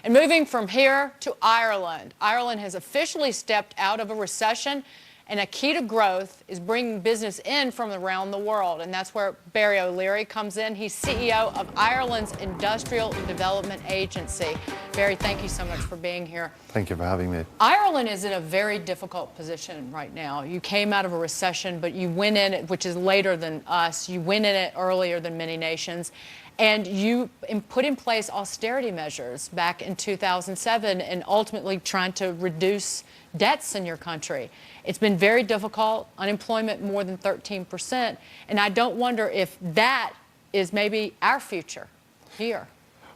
And moving from here to Ireland. Ireland has officially stepped out of a recession, and a key to growth is bringing business in from around the world. And that's where Barry O'Leary comes in. He's CEO of Ireland's Industrial Development Agency. Barry, thank you so much for being here. Thank you for having me. Ireland is in a very difficult position right now. You came out of a recession, but you went in it, which is later than us. You went in it earlier than many nations. And you put in place austerity measures back in 2007 and ultimately trying to reduce debts in your country. It's been very difficult, unemployment more than 13%, and I don't wonder if that is maybe our future here.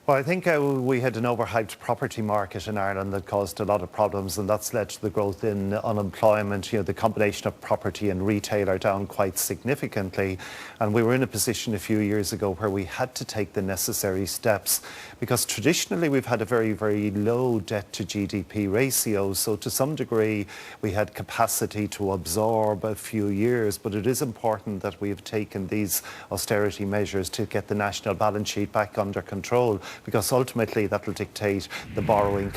Well, I think we had an overhyped property market in Ireland that caused a lot of problems, and that's led to the growth in unemployment. You know, the combination of property and retail are down quite significantly, and we were in a position a few years ago where we had to take the necessary steps, because traditionally we've had a very, very low debt to GDP ratio. So to some degree we had capacity to absorb a few years, but it is important that we have taken these austerity measures to get the national balance sheet back under control, because ultimately that will dictate the borrowing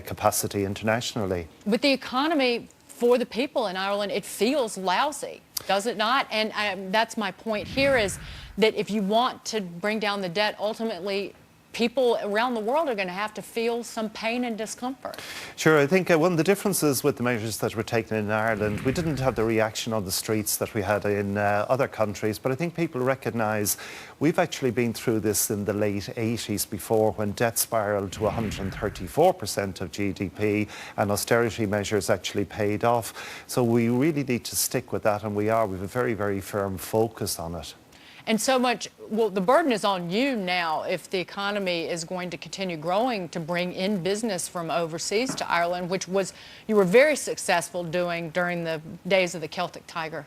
capacity internationally. With the economy for the people in Ireland, it feels lousy, does it not? And that's my point here, is that if you want to bring down the debt, ultimately people around the world are going to have to feel some pain and discomfort. Sure, I think one of the differences with the measures that were taken in Ireland, we didn't have the reaction on the streets that we had in other countries, but I think people recognise we've actually been through this in the late 80s before, when debt spiralled to 134% of GDP and austerity measures actually paid off. So we really need to stick with that, and we have a very, very firm focus on it. And so much, well, the burden is on you now, if the economy is going to continue growing, to bring in business from overseas to Ireland, which was, you were very successful doing during the days of the Celtic Tiger.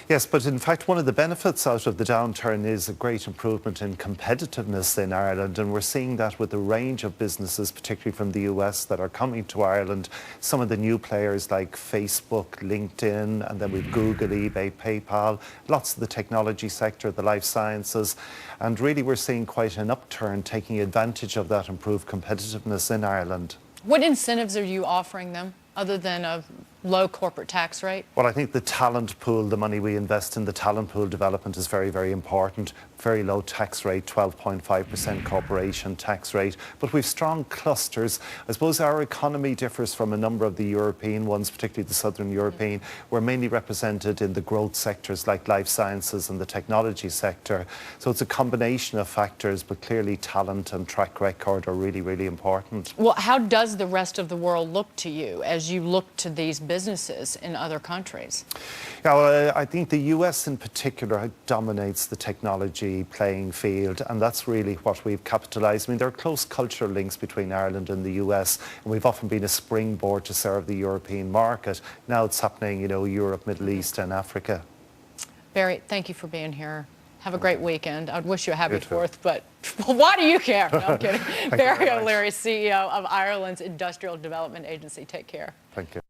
Yes, but in fact one of the benefits out of the downturn is a great improvement in competitiveness in Ireland, and we're seeing that with a range of businesses, particularly from the US, that are coming to Ireland. Some of the new players like Facebook, LinkedIn, and then with Google, eBay, PayPal, lots of the technology sector, the life sciences, and really we're seeing quite an upturn taking advantage of that improved competitiveness in Ireland. What incentives are you offering them, other than a low corporate tax rate? Well, I think the talent pool, the money we invest in the talent pool development is very, very important. Very low tax rate, 12.5% corporation tax rate. But we've strong clusters. I suppose our economy differs from a number of the European ones, particularly the Southern European. We're mainly represented in the growth sectors like life sciences and the technology sector. So it's a combination of factors, but clearly talent and track record are really, really important. Well, how does the rest of the world look to you as you look to these businesses in other countries? Yeah, well, I think the US in particular dominates the technology playing field, and that's really what we've capitalised. I mean, there are close cultural links between Ireland and the US, and we've often been a springboard to serve the European market. Now it's happening, you know, Europe, Middle East and Africa. Barry, thank you for being here. Have a great weekend. I'd wish you a happy 4th, but why do you care? No, I'm kidding. Barry O'Leary, CEO of Ireland's Industrial Development Agency. Take care. Thank you.